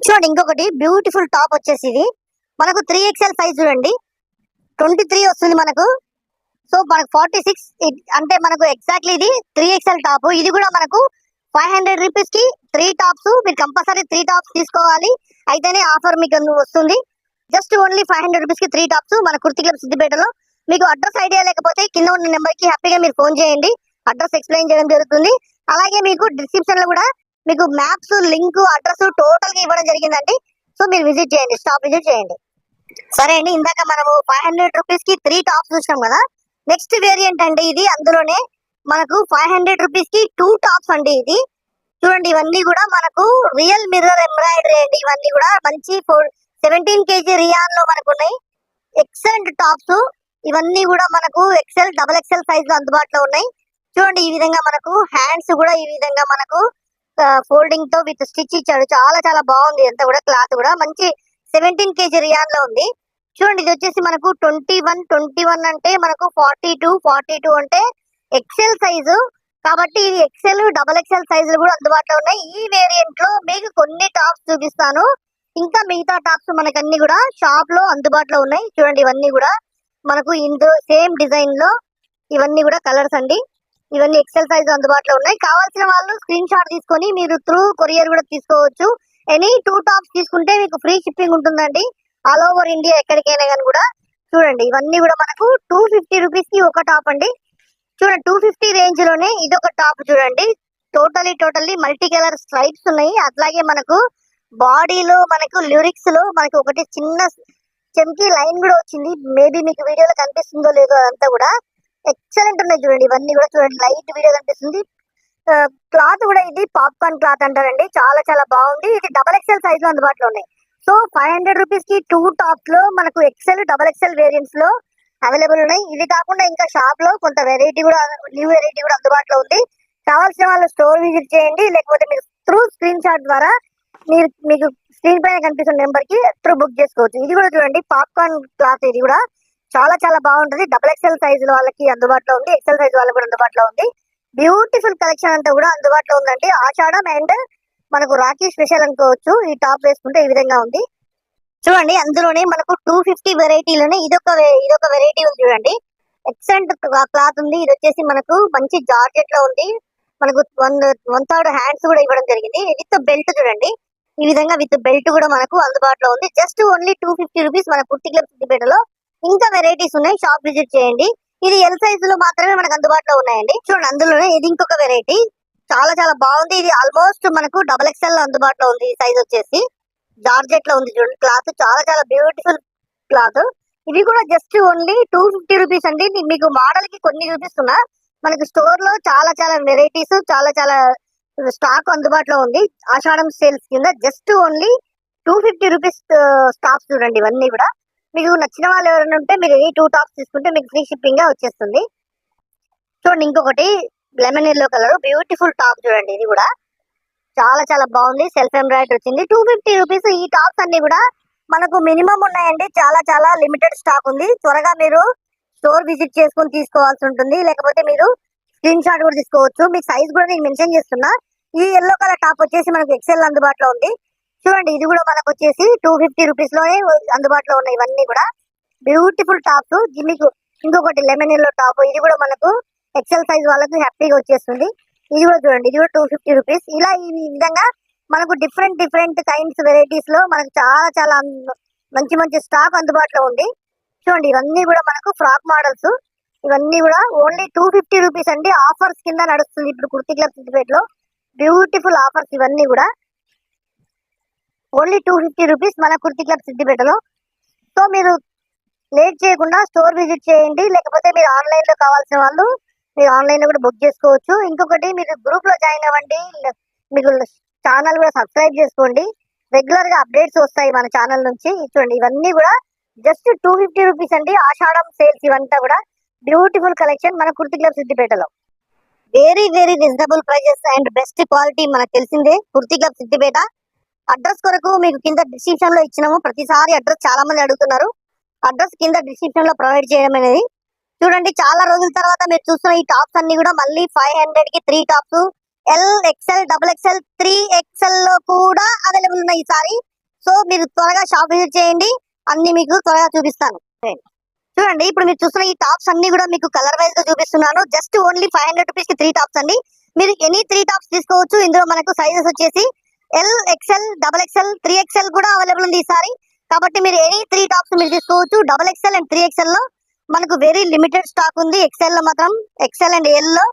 చూడండి ఇంకొకటి beautiful top వచ్చేసి ఇది మనకు 3XL సైజ్ చూడండి. 23 వస్తుంది మనకు. సో మనకు 46 అంటే మనకు ఎగ్జాక్ట్లీ ఇది 3XL టాప్. ఇది కూడా మనకు 500 రూపీస్ కి 3 టాప్స్. మీరు కంపల్సరీ 3 టాప్స్ తీసుకోవాలి, అయితేనే ఆఫర్ మీకు వస్తుంది. జస్ట్ ఓన్లీ 500 రూపీస్ కి 3 టాప్స్ మన కుర్తి క్లబ్ సిద్దిపేటలో. మీకు అడ్రస్ ఐడియా లేకపోతే కింద ఉన్న నెంబర్ కి హ్యాపీగా మీరు ఫోన్ చేయండి, అడ్రస్ ఎక్స్ప్లెయిన్ చేయడం జరుగుతుంది. అలాగే మీకు డిస్క్రిప్షన్ లో కూడా మీకు మ్యాప్స్ లింక్ అడ్రస్ టోటల్ గా ఇవ్వడం జరిగిందండి. సో మీరు విజిట్ చేయండి, స్టాప్ విజిట్ చేయండి. సరే అండి, ఇందాక మనము 500 రూపీస్ కి 3 టాప్స్ చూసాం కదా. నెక్స్ట్ వేరియంట్ అండి ఇది. అందులోనే మనకు 500 రూపీస్ కి 2 టాప్స్ అండి. ఇది చూడండి, ఇవన్నీ కూడా మనకు రియల్ మిర్రర్ ఎంబ్రాయిడరీ అండి. ఇవన్నీ కూడా మంచి 17 kg రియాన్ లో మనకు ఉన్నాయి. Excellent tops. ఇవన్నీ కూడా మనకు XL XXL సైజ్ లో అందుబాటులో ఉన్నాయి. చూడండి, ఈ విధంగా మనకు హ్యాండ్స్ కూడా ఈ విధంగా మనకు ఫోల్డింగ్ తో విత్ స్టిచ్ ఇచ్చాడు. చాలా చాలా బాగుంది. అంతా కూడా క్లాత్ కూడా మంచి 17 kg రియాన్ లో ఉంది. చూడండి, ఇది వచ్చేసి మనకు 21 అంటే మనకు 42 అంటే XL సైజు. కాబట్టి ఇది XL XXL సైజులు కూడా అందుబాటులో ఉన్నాయి. ఈ వేరియంట్ లో మీకు కొన్ని టాప్స్ చూపిస్తాను. ఇంకా మిగతా టాప్స్ మనకు అన్ని కూడా షాప్ లో అందుబాటులో ఉన్నాయి. చూడండి, ఇవన్నీ కూడా మనకు ఇందులో సేమ్ డిజైన్ లో ఇవన్నీ కూడా కలర్స్ అండి. ఇవన్నీ XL సైజ్ అందుబాటులో ఉన్నాయి. కావాల్సిన వాళ్ళు స్క్రీన్ షాట్ తీసుకొని మీరు త్రూ కొరియర్ కూడా తీసుకోవచ్చు. ఎనీ 2 టాప్స్ తీసుకుంటే మీకు ఫ్రీ షిప్పింగ్ ఉంటుందండి, ఆల్ ఓవర్ ఇండియా ఎక్కడికైనా కానీ కూడా. చూడండి, ఇవన్నీ కూడా మనకు 250 రూపీస్ కి ఒక టాప్ అండి. చూడండి, 250 రేంజ్ లోనే ఇది ఒక టాప్ చూడండి. టోటల్లీ మల్టీ కలర్ స్ట్రైప్స్ ఉన్నాయి. అట్లాగే మనకు బాడీలో మనకు లిరిక్స్ లో మనకు ఒకటి చిన్న చెంకి లైన్ కూడా వచ్చింది. మేబీ మీకు వీడియోలో కనిపిస్తుందో లేదో, అదంతా కూడా ఎక్సలెంట్ ఉన్నాయి. చూడండి, ఇవన్నీ కూడా చూడండి, లైట్ వీడియో కనిపిస్తుంది. క్లాత్ కూడా ఇది పాప్కార్న్ క్లాత్ అంటారండి. చాలా చాలా బాగుంది. ఇది XXL సైజ్ లో అందుబాటులో ఉన్నాయి. సో 500 రూపీస్ కి 2 టాప్స్ లో మనకు XL XXL వేరియంట్స్ లో అవైలబుల్ ఉన్నాయి. ఇది కాకుండా ఇంకా షాప్ లో కొంత వెరైటీ కూడా, న్యూ వెరైటీ కూడా అందుబాటులో ఉంది. కావాల్సిన వాళ్ళు స్టోర్ విజిట్ చేయండి, లేకపోతే మీరు త్రూ స్క్రీన్ షాట్ ద్వారా మీకు స్క్రీన్ పైన కనిపిస్తున్న నెంబర్ కి త్రూ బుక్ చేసుకోవచ్చు. ఇది కూడా చూడండి, పాప్కార్న్ క్లాత్. ఇది కూడా చాలా చాలా బాగుంటది. XXL సైజ్ వాళ్ళకి అందుబాటులో ఉంది, XL సైజ్ వాళ్ళకి కూడా అందుబాటులో ఉంది. బ్యూటిఫుల్ కలెక్షన్ అంతా కూడా అందుబాటులో ఉందండి. ఆషాఢం అండ్ మనకు రాఖీ స్పెషల్ అనుకోవచ్చు. ఈ టాప్ వేసుకుంటే ఈ విధంగా ఉంది. చూడండి, అందులోనే మనకు 250 వెరైటీలోనే ఇదొక వెరైటీ ఉంది. చూడండి, ఎక్సలెంట్ క్లాత్ ఉంది. ఇది వచ్చేసి మనకు మంచి జార్జెట్ లో ఉంది. మనకు 1/3 హ్యాండ్స్ కూడా ఇవ్వడం జరిగింది. విత్ బెల్ట్ చూడండి, ఈ విధంగా విత్ బెల్ట్ కూడా మనకు అందుబాటులో ఉంది. జస్ట్ ఓన్లీ 250 రూపీస్ మన కుర్తి క్లబ్ సిద్దిపేటలో. ఇంకా వెరైటీస్ ఉన్నాయి, షాప్ విజిట్ చేయండి. ఇది ఎల్ సైజు లో మాత్రమే మనకు అందుబాటులో ఉన్నాయండి. చూడండి, అందులోనే ఇది ఇంకొక వెరైటీ, చాలా చాలా బాగుంది. ఇది ఆల్మోస్ట్ మనకు XXL లో అందుబాటులో ఉంది. ఈ సైజ్ వచ్చేసి జార్జెట్ లో ఉంది. చూడండి, క్లాత్ చాలా చాలా బ్యూటిఫుల్ క్లాత్. ఇవి కూడా జస్ట్ ఓన్లీ 250 రూపీస్ అండి. మీకు మోడల్ కి కొన్ని చూపిస్తున్నా. మనకు స్టోర్ లో చాలా చాలా వెరైటీస్, చాలా చాలా స్టాక్ అందుబాటులో ఉంది. ఆషాఢం సేల్స్ కింద జస్ట్ ఓన్లీ 250 రూపీస్ స్టాక్స్ చూడండి. ఇవన్నీ కూడా మీకు నచ్చిన వాళ్ళు ఎవరైనా ఉంటే మీరు ఈ 2 టాప్స్ తీసుకుంటే మీకు ఫ్రీ షిప్పింగ్ గా వచ్చేస్తుంది. చూడండి, ఇంకొకటి lemon yellow colour beautiful top చూడండి. ఇది కూడా చాలా చాలా బాగుంది. సెల్ఫ్ ఎంబ్రాయిడరీ వచ్చింది. 250 రూపీస్. ఈ టాప్స్ అన్ని కూడా మనకు మినిమం ఉన్నాయండి. చాలా చాలా లిమిటెడ్ స్టాక్ ఉంది. త్వరగా మీరు స్టోర్ విజిట్ చేసుకొని తీసుకోవాల్సి ఉంటుంది, లేకపోతే మీరు స్క్రీన్ షాట్ కూడా తీసుకోవచ్చు. మీ సైజ్ కూడా నేను మెన్షన్ చేస్తున్నా. ఈ ఎల్లో కలర్ టాప్ వచ్చేసి మనకు XL అందుబాటులో ఉంది. చూడండి, ఇది కూడా మనకు వచ్చేసి 250 రూపీస్ లోనే అందుబాటులో ఉన్నాయి. ఇవన్నీ కూడా బ్యూటిఫుల్ టాప్స్. మీకు ఇంకొకటి లెమన్ ఎల్లో టాప్, ఇది కూడా మనకు XL సైజ్ వాళ్ళకి హ్యాపీగా వచ్చేస్తుంది. ఇది కూడా చూడండి, ఇది కూడా 250 రూపీస్. ఇలా ఈ విధంగా మనకు డిఫరెంట్ కైండ్స్ వెరైటీస్ లో మనకు చాలా చాలా మంచి మంచి స్టాక్ అందుబాటులో ఉంది. చూడండి, ఇవన్నీ కూడా మనకు ఫ్రాక్ మోడల్స్. ఇవన్నీ కూడా ఓన్లీ 250 రూపీస్ అండి. ఆఫర్స్ కింద నడుస్తుంది ఇప్పుడు కుర్తి క్లబ్ సిద్దిపేటలో. బ్యూటిఫుల్ ఆఫర్స్ ఇవన్నీ కూడా ఓన్లీ 250 రూపీస్ మన కుర్తి క్లబ్ సిద్దిపేటలో. సో మీరు లేట్ చేయకుండా స్టోర్ విజిట్ చేయండి, లేకపోతే మీరు ఆన్లైన్ లో కావాల్సిన వాళ్ళు మీరు ఆన్లైన్ లో కూడా బుక్ చేసుకోవచ్చు. ఇంకొకటి, మీరు గ్రూప్ లో జాయిన్ అవ్వండి, మీకు ఛానల్ కూడా సబ్స్క్రైబ్ చేసుకోండి. రెగ్యులర్ గా అప్డేట్స్ వస్తాయి మన ఛానల్ నుంచి. చూడండి, ఇవన్నీ కూడా జస్ట్ 250 రూపీస్ అండి. ఆషాఢం సేల్స్ ఇవంతా కూడా బ్యూటిఫుల్ కలెక్షన్ మన కుర్తి క్లబ్ సిద్దిపేటలో. Very reasonable prices and best quality మనకు తెలిసిందే కుర్తి క్లబ్ సిద్దిపేట. అడ్రస్ కొరకు మీకు కింద డిస్క్రిప్షన్ లో ఇచ్చినాము. ప్రతిసారి అడ్రస్ చాలా మంది అడుగుతున్నారు. అడ్రస్ కింద డిస్క్రిప్షన్ లో ప్రొవైడ్ చేయడం అనేది. చూడండి, చాలా రోజుల తర్వాత మీరు చూస్తున్న ఈ టాప్స్ అన్ని కూడా మళ్ళీ 500 కి 3 tops, L XL double XL 3XL లో కూడా అవైలబుల్ ఉన్నాయి ఈసారి. సో మీరు త్వరగా షాప్ విజిట్ చేయండి, అన్ని మీకు త్వరగా చూపిస్తాను. చూడండి, ఇప్పుడు మీరు చూస్తున్న ఈ టాప్స్ అన్ని కూడా మీకు కలర్ వైజ్ గా చూపిస్తున్నాను. జస్ట్ ఓన్లీ 500 రూపీస్ కి 3 టాప్స్ అండి. మీరు ఎనీ 3 టాప్స్ తీసుకోవచ్చు. ఇందులో మనకు సైజెస్ వచ్చేసి L XL double XL 3XL కూడా అవైలబుల్ ఉంది ఈసారి. కాబట్టి మీరు ఎనీ 3 టాప్స్ మీరు తీసుకోవచ్చు. డబుల్ ఎక్స్ఎల్ అండ్ 3XL లో మనకు వెరీ లిమిటెడ్ స్టాక్ ఉంది. ఎక్స్ఎల్ లో మాత్రం ఎక్స్ఎల్ అండ్ ఎల్ లో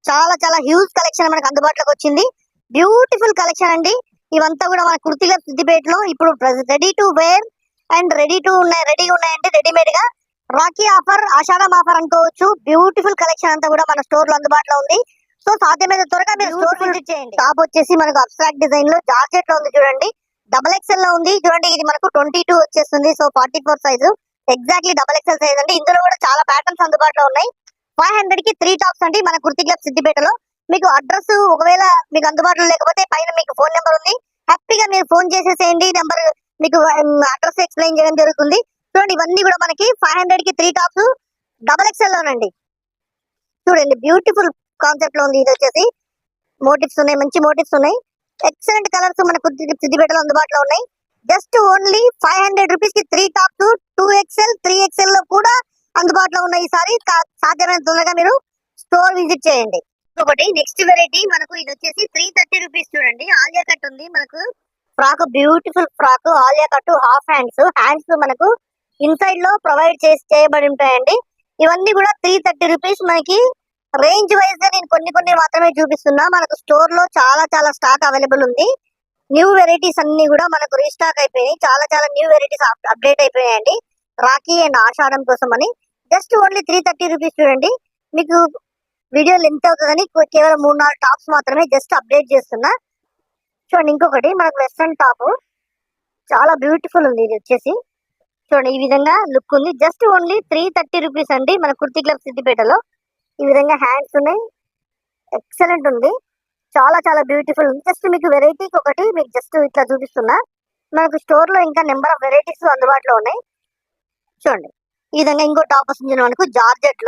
చాలా చాలా హ్యూజ్ కలెక్షన్ మనకు అందుబాటులోకి వచ్చింది. బ్యూటిఫుల్ కలెక్షన్ అండి. ఇవంతా కూడా మన కుర్తీ క్లబ్ సిద్దిపేటలో ఇప్పుడు రెడీ టు వేర్ అండ్ రెడీగా ఉన్నాయండి. రెడీమేడ్ గా రాఖీ ఆఫర్, ఆషాఢం ఆఫర్ అనుకోవచ్చు. బ్యూటిఫుల్ కలెక్షన్ అంతా కూడా మన స్టోర్ లో అందుబాటులో ఉంది. సో సాధ్యమైన త్వరగా మీరు స్టోర్ విజిట్ చేయండి. టాప్ వచ్చేసి మనకు అబ్స్ట్రాక్ట్ డిజైన్ లో జార్జెట్ లో ఉంది చూడండి. డబల్ ఎక్స్ఎల్ లో ఉంది చూడండి. ఇది మనకు 22 వచ్చేస్తుంది. So 44 size exactly double XL size అండి. ఇందులో కూడా చాలా ప్యాటర్న్స్ అందుబాటులో ఉన్నాయి. 500 కి 3 టాప్స్ అండి మన కుర్తీ క్లబ్ సిద్దిపేటలో. మీకు అడ్రస్ ఒకవేళ మీకు అందుబాటులో లేకపోతే పైన మీకు ఫోన్ నెంబర్ ఉంది, హ్యాపీగా మీరు ఫోన్ చేసేసేయండి. నెంబర్ మీకు అడ్రస్ ఎక్స్ప్లెయిన్ చేయడం జరుగుతుంది. చూడండి, ఇవన్నీ కూడా మనకి 500 కి 3 టాప్స్ డబల్ ఎక్స్ఎల్ లోనండి. చూడండి, బ్యూటిఫుల్ కాన్సెప్ట్ లో ఉంది. ఇది వచ్చేసి మోటివ్స్ ఉన్నాయి, మంచి మోటివ్స్ ఉన్నాయి. ఎక్సలెంట్ కలర్స్ మన సిద్దిపేటలో అందుబాటులో ఉన్నాయి. జస్ట్ ఓన్లీ 500 రూపీస్ కి 3 టాప్స్ 2XL 3XL లో కూడా అందుబాటులో ఉన్నాయి. ఈసారి సాధ్యమైన తొందరగా మీరు స్టోర్ విజిట్ చేయండి. ఒకటి నెక్స్ట్ వెరైటీ మనకు ఇది వచ్చేసి 330 రూపీస్ చూడండి. ఆలియా కట్ ఉంది మనకు. Frock, beautiful frock, Alia cut, half hands మనకు ఇన్సైడ్ లో ప్రొవైడ్ చేయబడి ఉంటాయండి. ఇవన్నీ కూడా 330 రూపీస్. మనకి రేంజ్ వైజ్ గా నేను కొన్ని మాత్రమే చూపిస్తున్నా. మనకు స్టోర్ లో చాలా చాలా స్టాక్ అవైలబుల్ ఉంది. న్యూ వెరైటీస్ అన్ని కూడా మనకు రీస్టాక్ అయిపోయినాయి. చాలా చాలా న్యూ వెరైటీస్ అప్డేట్ అయిపోయాయండి రాఖీ అండ్ ఆషాఢం కోసం అని. జస్ట్ ఓన్లీ 330 రూపీస్ చూడండి. మీకు వీడియో లెంత్ అవుతుందని కేవలం 3-4 టాప్స్ మాత్రమే జస్ట్ అప్డేట్ చేస్తున్నా. చూడండి, ఇంకొకటి మనకు వెస్ట్రన్ టాప్ చాలా బ్యూటిఫుల్ ఉంది. ఇది వచ్చేసి చూడండి, ఈ విధంగా లుక్ ఉంది. జస్ట్ ఓన్లీ 330 రూపీస్ అండి మన కుర్తీ క్లబ్ సిద్దిపేటలో. ఈ విధంగా హ్యాండ్స్ ఉన్నాయి. ఎక్సలెంట్ ఉంది, చాలా చాలా బ్యూటిఫుల్ ఉంది. జస్ట్ మీకు వెరైటీకి ఒకటి మీకు జస్ట్ ఇట్లా చూపిస్తున్నా. మనకు స్టోర్ లో ఇంకా నెంబర్ ఆఫ్ వెరైటీస్ అందుబాటులో ఉన్నాయి. చూడండి, ఈ విధంగా ఇంకో టాప్ వస్తుంది మనకు జార్జెట్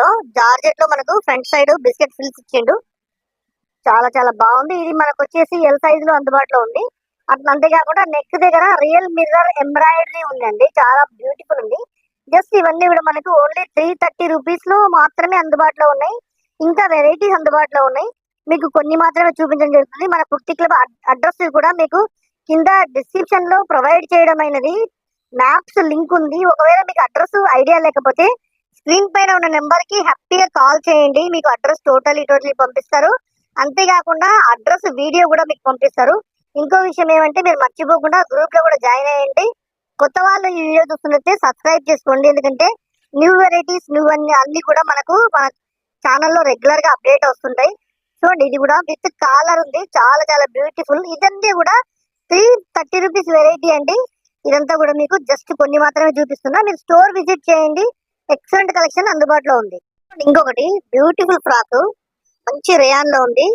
లో మనకు ఫ్రంట్ సైడ్ బిస్కెట్ ఫిల్స్ ఇచ్చిండు. చాలా చాలా బాగుంది. ఇది మనకు వచ్చేసి ఎల్ సైజ్ లో అందుబాటులో ఉంది. అట్లా అంతేకాకుండా నెక్ దగ్గర రియల్ మిర్రర్ ఎంబ్రాయిడరీ ఉందండి. చాలా బ్యూటిఫుల్ ఉంది. జస్ట్ ఇవన్నీ కూడా మనకు ఓన్లీ 330 రూపీస్ లో మాత్రమే అందుబాటులో ఉన్నాయి. ఇంకా వెరైటీస్ అందుబాటులో ఉన్నాయి. మీకు కొన్ని మాత్రమే చూపించడం జరుగుతుంది. మన కుర్తీ క్లబ్ అడ్రస్ కూడా మీకు కింద డిస్క్రిప్షన్ లో ప్రొవైడ్ చేయడం అయినది. మ్యాప్స్ లింక్ ఉంది. ఒకవేళ మీకు అడ్రస్ ఐడియా లేకపోతే స్క్రీన్ పైన ఉన్న నెంబర్ కి హ్యాపీగా కాల్ చేయండి. మీకు అడ్రస్ టోటలీ పంపిస్తారు. అంతేకాకుండా అడ్రస్ వీడియో కూడా మీకు పంపిస్తారు. ఇంకో విషయం ఏమంటే మీరు మర్చిపోకుండా గ్రూప్ లో కూడా జాయిన్ అయ్యండి. కొత్త వాళ్ళు ఈ వీడియో చూస్తున్నట్టే సబ్స్క్రైబ్ చేసుకోండి. ఎందుకంటే న్యూ వెరైటీస్ అన్ని కూడా మనకు మన ఛానల్లో రెగ్యులర్ గా అప్డేట్ వస్తుంటాయి. చూడండి, ఇది కూడా విత్ కాలర్ ఉంది. చాలా చాలా బ్యూటిఫుల్. ఇదంతా కూడా 330 రూపీస్ వెరైటీ అండి. ఇదంతా కూడా మీకు జస్ట్ కొన్ని మాత్రమే చూపిస్తున్నా. మీరు స్టోర్ విజిట్ చేయండి. ఎక్సలెంట్ కలెక్షన్ అందుబాటులో ఉంది. ఇంకొకటి బ్యూటిఫుల్ ఫ్రాక్ మంచి రేయాన్ లో ఉంది.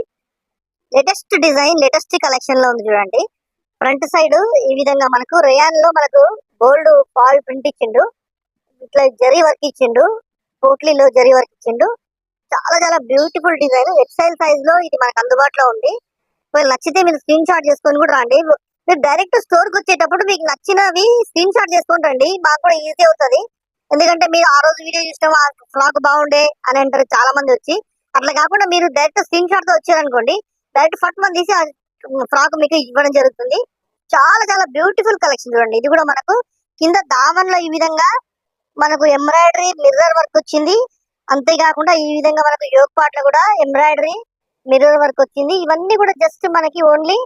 లేటెస్ట్ డిజైన్, లేటెస్ట్ కలెక్షన్ లో ఉంది చూడండి. ఫ్రంట్ సైడ్ ఈ విధంగా మనకు రేయాన్ లో మనకు గోల్డ్ ఫాల్ ప్రింట్ ఇచ్చిండు. ఇట్లా జరీ వర్క్ ఇచ్చిండు. పోట్లీలో జరీ వర్క్ ఇచ్చిండు. చాలా చాలా బ్యూటిఫుల్ డిజైన్. ఎక్సైల్ సైజ్ లో ఇది మనకు అందుబాటులో ఉంది. నచ్చితే మీరు స్క్రీన్ షాట్ చేసుకొని కూడా రండి. మీరు డైరెక్ట్ స్టోర్ కి వచ్చేటప్పుడు మీకు నచ్చినవి స్క్రీన్ షాట్ చేసుకొని రండి. మాకు కూడా ఈజీ అవుతుంది. ఎందుకంటే మీరు ఆ రోజు వీడియో చూసిన ఫ్రాక్ బాగుండే అని అంటారు చాలా మంది వచ్చి. అట్లా కాకుండా మీరు డైరెక్ట్ స్క్రీన్ షాట్ తో వచ్చారనుకోండి, డైరెక్ట్ ఫట్ మంది తీసి ఆ ఫ్రాక్ మీకు ఇవ్వడం జరుగుతుంది. చాలా చాలా బ్యూటిఫుల్ కలెక్షన్ చూడండి. ఇది కూడా మనకు కింద దామన్ లో ఈ విధంగా మనకు ఎంబ్రాయిడరీ మిర్రర్ వర్క్ వచ్చింది. అంతేకాకుండా ఈ విధంగా మనకు యోగ్ పార్ట్ లో కూడా ఎంబ్రాయిడరీ మిర్రర్ వర్క్ వచ్చింది. ఇవన్నీ కూడా జస్ట్ మనకి ఓన్లీ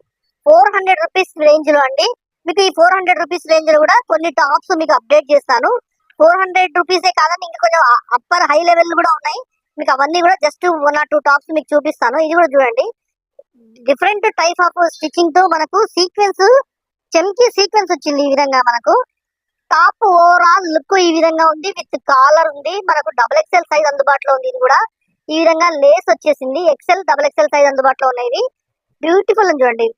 400 రూపీస్ రేంజ్ లో అండి. మీకు ఈ 400 రూపీస్ రేంజ్ లో కూడా కొన్ని టాప్స్ మీకు అప్డేట్ చేస్తాను. 400 రూపీసే కాదని ఇంకా కొంచెం అప్పర్ హై లెవెల్ కూడా ఉన్నాయి. మీకు అవన్నీ కూడా జస్ట్ 1 or 2 టాప్స్ మీకు చూపిస్తాను. ఇది కూడా చూడండి, డిఫరెంట్ టైప్ ఆఫ్ స్టిచ్చింగ్ తో మనకు సీక్వెన్స్, చెమ్కి సీక్వెన్స్ వచ్చింది. ఈ విధంగా మనకు టాప్ ఓవరాల్ లుక్ ఈ విధంగా ఉంది. విత్ కాలర్ ఉంది. మనకు డబుల్ ఎక్స్ఎల్ సైజ్ అందుబాటులో ఉంది. ఇది కూడా ఈ విధంగా లేస్ వచ్చేసింది. ఎక్స్ఎల్ డబుల్ ఎక్స్ఎల్ సైజ్ అందుబాటులో ఉన్నాయి. బ్యూటిఫుల్ అని చూడండి,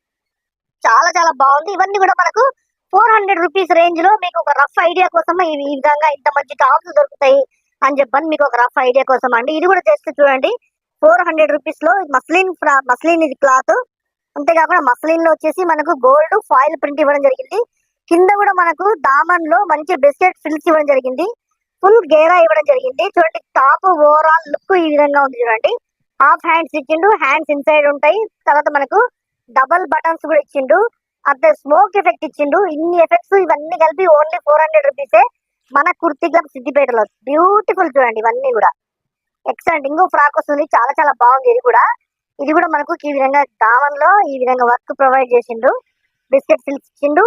చాలా చాలా బాగుంది. ఇవన్నీ కూడా మనకు 400 రూపీస్ రేంజ్ లో మీకు ఒక రఫ్ ఐడియా కోసం ఈ విధంగా ఇంత మంచి టాప్స్ దొరుకుతాయి అని చెప్పని మీకు ఒక రఫ్ ఐడియా కోసం అండి. ఇది కూడా జస్ట్ చూడండి, 400 రూపీస్ లో మస్లిన్ ఇది క్లాత్. అంతేకాకుండా మస్లిన్ లో వచ్చేసి మనకు గోల్డ్ ఫాయిల్ ప్రింట్ ఇవ్వడం జరిగింది. కింద కూడా మనకు దామన్ లో మంచి బిస్కెట్ ఫిల్స్ ఇవ్వడం జరిగింది. ఫుల్ గేరా ఇవ్వడం జరిగింది. చూడండి టాప్ ఓవరాల్ లుక్ ఈ విధంగా ఉంది. చూడండి హాఫ్ హ్యాండ్స్ ఇచ్చిండు, హ్యాండ్స్ ఇన్సైడ్ ఉంటాయి. తర్వాత మనకు డబల్ బటన్స్ కూడా ఇచ్చిండు, అదే స్మోక్ ఎఫెక్ట్ ఇచ్చిండు. ఇన్ని ఎఫెక్ట్స్ ఇవన్నీ కలిపి ఓన్లీ 400 రూపీసే మన కుర్తి క్లబ్ సిద్దిపేటలో. బ్యూటిఫుల్ చూడండి ఇవన్నీ కూడా ఎక్సలెంట్. ఇంకో ఫ్రాక్ వస్తుంది, చాలా చాలా బాగుంది. ఇది కూడా మనకు ఈ విధంగా దామన్ లో ఈ విధంగా వర్క్ ప్రొవైడ్ చేసిండు, బిస్కెట్ సిల్క్స్ ఇచ్చిండు.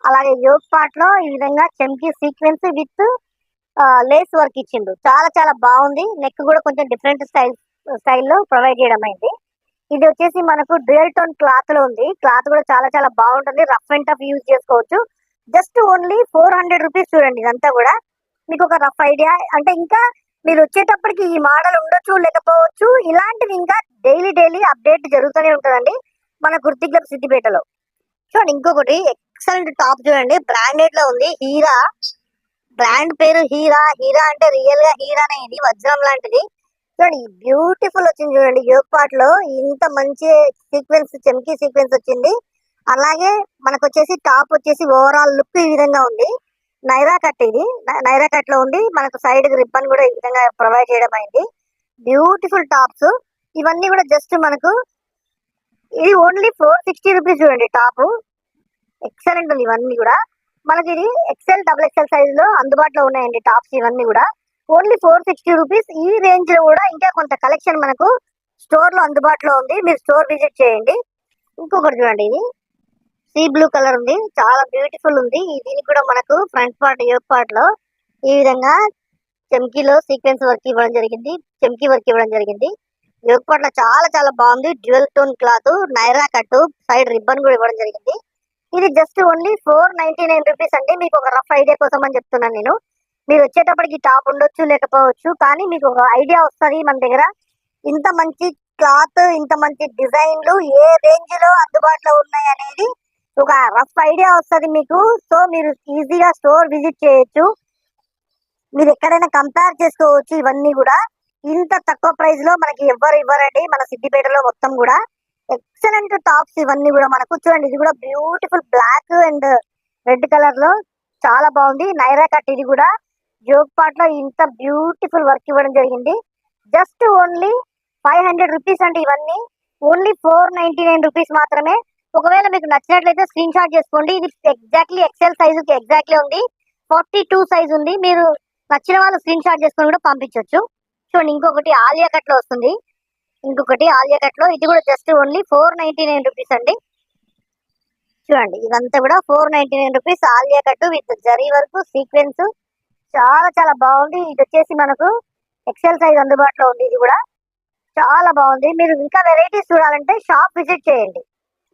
అలాగే యోగ్ పార్ట్ లో ఈ విధంగా చెంకి సీక్వెన్స్ విత్ లేస్ వర్క్ ఇచ్చిండు. చాలా చాలా బాగుంది. నెక్ కూడా కొంచెం డిఫరెంట్ స్టైల్లో ప్రొవైడ్ చేయడం అయింది. ఇది వచ్చేసి మనకు డ్యూయల్ టోన్ క్లాత్ లో ఉంది. క్లాత్ కూడా చాలా చాలా బాగుంటుంది. రఫ్ అండ్ టఫ్ యూజ్ చేసుకోవచ్చు. Just only 400 rupees. చూడండి ఇదంతా కూడా మీకు ఒక రఫ్ ఐడియా. అంటే ఇంకా మీరు వచ్చేటప్పటికి ఈ మోడల్ ఉండొచ్చు లేకపోవచ్చు. ఇలాంటివి ఇంకా డైలీ అప్డేట్ జరుగుతూనే ఉంటుందండి మన కుర్తి క్లబ్ సిద్దిపేటలో. చూడండి ఇంకొకటి ఎక్సలెంట్ టాప్ చూడండి, బ్రాండెడ్ లో ఉంది. హీరా బ్రాండ్ పేరు హీరా. హీరా అంటే రియల్ గా హీరానే, ఇది వజ్రం లాంటిది. చూడండి బ్యూటిఫుల్ వచ్చింది. చూడండి యోగ్ పార్ట్ లో ఇంత మంచి సీక్వెన్స్, చెంకీ సీక్వెన్స్ వచ్చింది. అలాగే మనకు వచ్చేసి టాప్ వచ్చేసి ఓవరాల్ లుక్ ఈ విధంగా ఉంది. నైరా కట్, ఇది నైరా కట్ లో ఉంది. మనకు సైడ్ రిబ్బన్ కూడా ఈ విధంగా ప్రొవైడ్ చేయడం అయింది. బ్యూటిఫుల్ టాప్స్ ఇవన్నీ కూడా జస్ట్ మనకు ఇది ఓన్లీ 460 రూపీస్. చూడండి టాప్ ఎక్సలెంట్ ఉంది. ఇవన్నీ కూడా మనకి ఇది ఎక్సెల్ డబుల్ ఎక్సెల్ సైజ్ లో అందుబాటులో ఉన్నాయండి టాప్స్ ఇవన్నీ కూడా ఓన్లీ 460 రూపీస్. ఈ రేంజ్ లో కూడా ఇంకా కొంత కలెక్షన్ మనకు స్టోర్ లో అందుబాటులో ఉంది, మీరు స్టోర్ విజిట్ చేయండి. ఇంకొకటి చూడండి, ఇది సీ బ్లూ కలర్ ఉంది, చాలా బ్యూటిఫుల్ ఉంది. దీనికి కూడా మనకు ఫ్రంట్ పార్ట్ యోగ్ పార్ట్ లో ఈ విధంగా చెంకీలో సీక్వెన్స్ వర్క్ ఇవ్వడం జరిగింది, చెంకీ వర్క్ ఇవ్వడం జరిగింది. యోగ్ పార్ట్ లో చాలా చాలా బాగుంది. Dual tone cloth, Naira cut, side ribbon కూడా ఇవ్వడం జరిగింది. ఇది జస్ట్ ఓన్లీ 499 రూపీస్ అండి. మీకు ఒక రఫ్ ఐడియా కోసం అని చెప్తున్నాను నేను. మీరు వచ్చేటప్పటికి టాప్ ఉండొచ్చు లేకపోవచ్చు, కానీ మీకు ఒక ఐడియా వస్తుంది మన దగ్గర ఇంత మంచి క్లాత్, ఇంత మంచి డిజైన్లు ఏ రేంజ్ లో అందుబాటులో ఉన్నాయి అనేది ఒక రఫ్ ఐడియా వస్తుంది మీకు. సో మీరు ఈజీగా స్టోర్ విజిట్ చేయొచ్చు, మీరు ఎక్కడైనా కంపేర్ చేసుకోవచ్చు. ఇవన్నీ కూడా ఇంత తక్కువ ప్రైస్ లో మనకి ఎవ్వరు ఇవ్వరండి మన సిద్దిపేటలో మొత్తం కూడా. ఎక్సలెంట్ టాప్స్ ఇవన్నీ కూడా మనకు. చూడండి ఇది కూడా beautiful black and red colour లో చాలా బాగుంది. నైరా కట్, ఇది కూడా జోగ్ పార్ట్ లో ఇంత బ్యూటిఫుల్ వర్క్ ఇవ్వడం జరిగింది. జస్ట్ ఓన్లీ 500 రూపీస్ అండి. ఇవన్నీ ఓన్లీ 499 రూపీస్ మాత్రమే. ఒకవేళ మీకు నచ్చినట్లయితే స్క్రీన్ షాట్ చేసుకోండి. ఇది ఎగ్జాక్ట్లీ ఎక్సెల్ సైజుకి ఎగ్జాక్ట్లీ ఉంది, 42 సైజ్ ఉంది. మీరు నచ్చిన వాళ్ళు స్క్రీన్ షాట్ చేసుకొని కూడా పంపించవచ్చు. చూడండి ఇంకొకటి ఆలియా కట్ లో వస్తుంది. ఇంకొకటి ఆలియా కట్ లో ఇది కూడా జస్ట్ ఓన్లీ 499 రూపీస్ అండి. చూడండి ఇదంతా కూడా 499 rupees. Alia cut with zari work sequence చాలా చాలా బాగుంది. ఇది వచ్చేసి మనకు ఎక్సెల్ సైజ్ అందుబాటులో ఉంది. ఇది కూడా చాలా బాగుంది. మీరు ఇంకా వెరైటీస్ చూడాలంటే షాప్ విజిట్ చేయండి.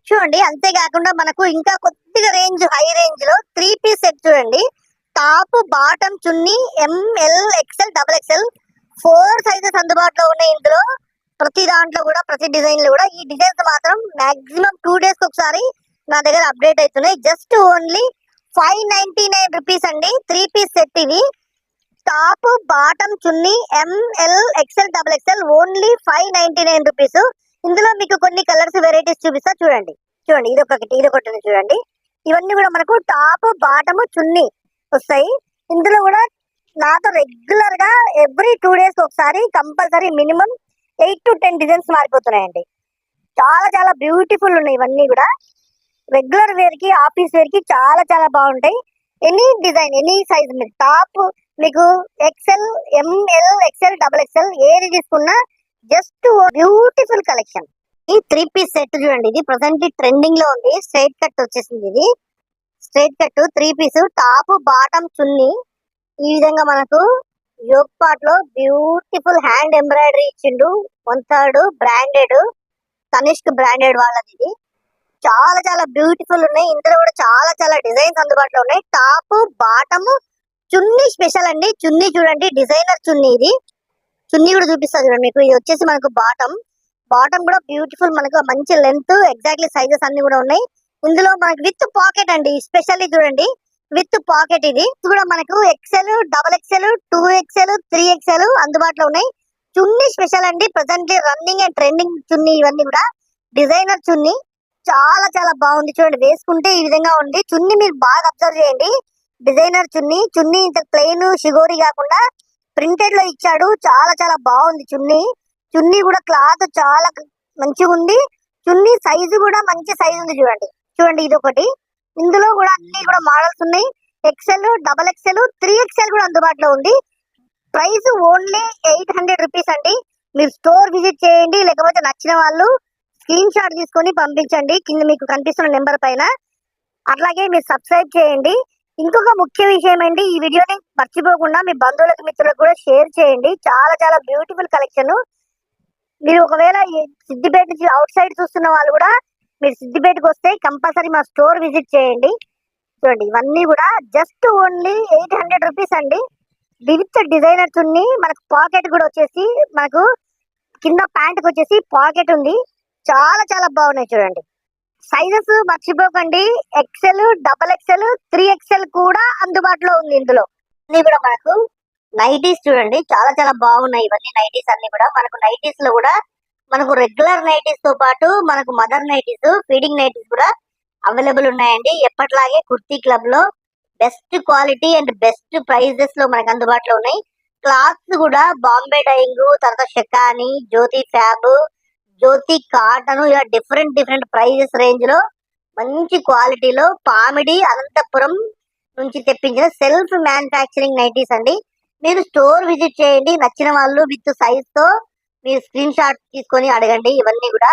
చూడండి అంతేకాకుండా మనకు ఇంకా కొద్దిగా రేంజ్ హై రేంజ్ లో 3 పీస్ సెట్ చూడండి. Top bottom chunni M L XL double XL 4 sizes అందుబాటులో ఉన్నాయి. ఇందులో ప్రతి దాంట్లో కూడా ప్రతి డిజైన్ లో కూడా ఈ డిజైన్స్ మాత్రం మాక్సిమం 2 డేస్ ఒకసారి నా దగ్గర అప్డేట్ అవుతున్నాయి. జస్ట్ ఓన్లీ 599 రూపీస్ అండి. 3 పీస్ సెట్ ఇది. Top bottom chunni M L XL double XL only 599 rupees. ఇందులో మీకు కొన్ని కలర్స్ వెరైటీస్ చూపిస్తా. చూడండి ఇదొకటి చూడండి. ఇవన్నీ కూడా మనకు టాప్ బాటమ్ చున్నీ వస్తాయి. ఇందులో కూడా నాతో రెగ్యులర్ గా ఎవ్రీ 2 డేస్ ఒకసారి కంపల్సరీ మినిమం 8 to 10 డిజైన్స్ మారిపోతున్నాయండి. చాలా చాలా బ్యూటిఫుల్ ఉన్నాయి. ఇవన్నీ కూడా రెగ్యులర్ వేర్ కి ఆఫీస్ వేర్ కి చాలా చాలా బాగుంటాయి. ఎనీ డిజైన్ ఎనీ సైజ్, మీరు టాప్ మీకు XL M L XL double XL ఏది తీసుకున్నా జస్ట్ బ్యూటిఫుల్ కలెక్షన్. ఈ 3 పీస్ సెట్ చూడండి, ఇది ప్రెసెంట్ ట్రెండింగ్ లో ఉంది. స్ట్రైట్ కట్ వచ్చేసింది. ఇది straight cut 3 piece top bottom chunni ఈ విధంగా మనకు యోగ్ పార్ట్ లో బ్యూటిఫుల్ హ్యాండ్ ఎంబ్రాయిడరీ ఇచ్చిండు. 1/3 బ్రాండెడ్, తనిష్క్ బ్రాండెడ్ వాళ్ళది. ఇది చాలా చాలా బ్యూటిఫుల్ ఉన్నాయి. ఇందులో కూడా చాలా చాలా డిజైన్స్ అందుబాటులో ఉన్నాయి. టాప్ బాటమ్ చున్నీ స్పెషల్ అండి. చున్నీ చూడండి డిజైనర్ చున్నీ. ఇది చున్నీ కూడా చూపిస్తా చూడండి మీకు. ఇది వచ్చేసి మనకు బాటమ్ కూడా బ్యూటిఫుల్, మనకు మంచి లెంత్ ఎగ్జాక్ట్లీ సైజెస్ అన్ని కూడా ఉన్నాయి. ఇందులో మనకి విత్ పాకెట్ అండి. స్పెషల్లీ చూడండి విత్ పాకెట్. ఇది కూడా మనకు XL double XL 2XL 3XL అందుబాటులో ఉన్నాయి. చున్నీ స్పెషల్ అండి. ప్రెసెంట్లీ రన్నింగ్ అండ్ ట్రెండింగ్ చున్నీ ఇవన్నీ కూడా డిజైనర్ చున్నీ చాలా చాలా బాగుంది. చూడండి వేసుకుంటే ఈ విధంగా ఉంది చున్నీ. మీరు బాగా అబ్జర్వ్ చేయండి. డిజైనర్ చున్నీ. చున్నీ ఇంత ప్లెయిన్ షిగోరి కాకుండా ప్రింటెడ్ లో ఇచ్చాడు. చాలా చాలా బాగుంది చున్నీ. చున్నీ కూడా క్లాత్ చాలా మంచిగా ఉంది. చున్నీ సైజు కూడా మంచి సైజు ఉంది. చూడండి చూడండి ఇది ఒకటి. ఇందులో కూడా అన్ని కూడా మోడల్స్ ఉన్నాయి. ఎక్సెల్, డబల్ ఎక్సెల్, 3XL కూడా అందుబాటులో ఉంది. ప్రైస్ ఓన్లీ 800 రూపీస్ అండి. మీరు స్టోర్ విజిట్ చేయండి, లేకపోతే నచ్చిన వాళ్ళు స్క్రీన్ షాట్ తీసుకొని పంపించండి కింద మీకు కనిపిస్తున్న నెంబర్ పైన. అట్లాగే మీరు సబ్స్క్రైబ్ చేయండి. ఇంకొక ముఖ్య విషయం అండి, ఈ వీడియోని మర్చిపోకుండా మీ బంధువులకు మిత్రులకు కూడా షేర్ చేయండి. చాలా చాలా బ్యూటిఫుల్ కలెక్షన్. మీరు ఒకవేళ సిద్దిపేట నుంచి అవుట్ సైడ్ చూస్తున్న వాళ్ళు కూడా మీరు సిద్దిపేటకి వస్తే కంపల్సరీ మా స్టోర్ విజిట్ చేయండి. చూడండి ఇవన్నీ కూడా జస్ట్ ఓన్లీ 800 రూపీస్ అండి. విత్ డిజైనర్ చున్నీ. మనకు పాకెట్ కూడా వచ్చేసి మనకు కింద ప్యాంట్ వచ్చేసి పాకెట్ ఉంది. చాలా చాలా బాగున్నాయి. చూడండి సైజెస్ మర్చిపోకండి. ఎక్సెల్, డబల్ ఎక్సెల్, 3XL కూడా అందుబాటులో ఉంది. ఇందులో అన్ని కూడా మనకు నైటీస్ చూడండి చాలా చాలా బాగున్నాయి. ఇవన్నీ నైటీస్ అన్ని కూడా మనకు నైటీస్ లో కూడా మనకు రెగ్యులర్ నైటీస్ తో పాటు మనకు మదర్ నైటీస్, ఫీడింగ్ నైటీస్ కూడా అవైలబుల్ ఉన్నాయండి. ఎప్పటిలాగే కుర్తీ క్లబ్ లో best quality and best prices లో మనకు అందుబాటులో ఉన్నాయి. క్లాత్స్ కూడా బాంబే డైయింగ్, తర్వాత షెకాని, జ్యోతి ఫ్యాబ్, జ్యోతి కాటన్, ఇలా డిఫరెంట్ డిఫరెంట్ ప్రైజెస్ రేంజ్ లో మంచి క్వాలిటీలో పామిడి, అనంతపురం నుంచి తెప్పించిన సెల్ఫ్ మ్యానుఫ్యాక్చరింగ్ నైటీస్ అండి. మీరు స్టోర్ విజిట్ చేయండి. నచ్చిన వాళ్ళు విత్ సైజ్ తో మీరు స్క్రీన్ షాట్ తీసుకొని అడగండి. ఇవన్నీ కూడా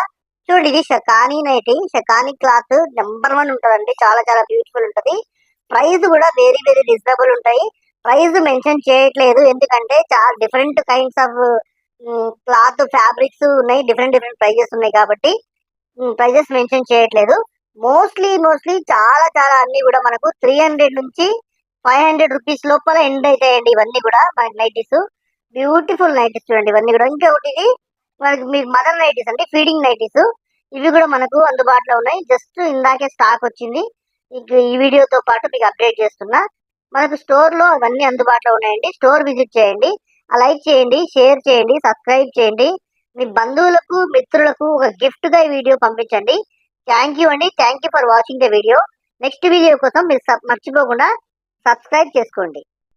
చూడండి. ఇది షకానీ నైటీ. షకానీ క్లాత్ నెంబర్ 1 ఉంటదండి. చాలా చాలా బ్యూటిఫుల్ ఉంటది. ప్రైస్ కూడా వెరీ వెరీ రీజనబుల్ ఉంటాయి. ప్రైస్ మెన్షన్ చేయట్లేదు ఎందుకంటే చాలా different kinds of cloth fabrics ఉన్నాయి. డిఫరెంట్ డిఫరెంట్ ప్రైజెస్ ఉన్నాయి కాబట్టి ప్రైజెస్ మెన్షన్ చేయట్లేదు. మోస్ట్లీ చాలా చాలా అన్ని కూడా మనకు 300 నుంచి 500 రూపీస్ లోపల ఎండ్ అవుతాయండి. ఇవన్నీ కూడా మనకి నైటీస్, బ్యూటిఫుల్ నైటీస్ చూడండి. ఇవన్నీ కూడా ఇంకొకటి ఇది మనకి మీరు మదర్ నైటీస్ అంటే ఫీడింగ్ నైటీస్. ఇవి కూడా మనకు అందుబాటులో ఉన్నాయి. జస్ట్ ఇందాకే స్టాక్ వచ్చింది. ఈ వీడియోతో పాటు మీకు అప్డేట్ చేస్తున్నా. మనకు స్టోర్ లో అవన్నీ అందుబాటులో ఉన్నాయండి. స్టోర్ విజిట్ చేయండి. లైక్ చేయండి, షేర్ చేయండి, సబ్స్క్రైబ్ చేయండి. మీ బంధువులకు మిత్రులకు ఒక గిఫ్ట్ గా ఈ వీడియో పంపించండి. థ్యాంక్ యూ అండి. Thank you for watching the video. Next video కోసం మీరు మర్చిపోకుండా సబ్స్క్రైబ్ చేసుకోండి.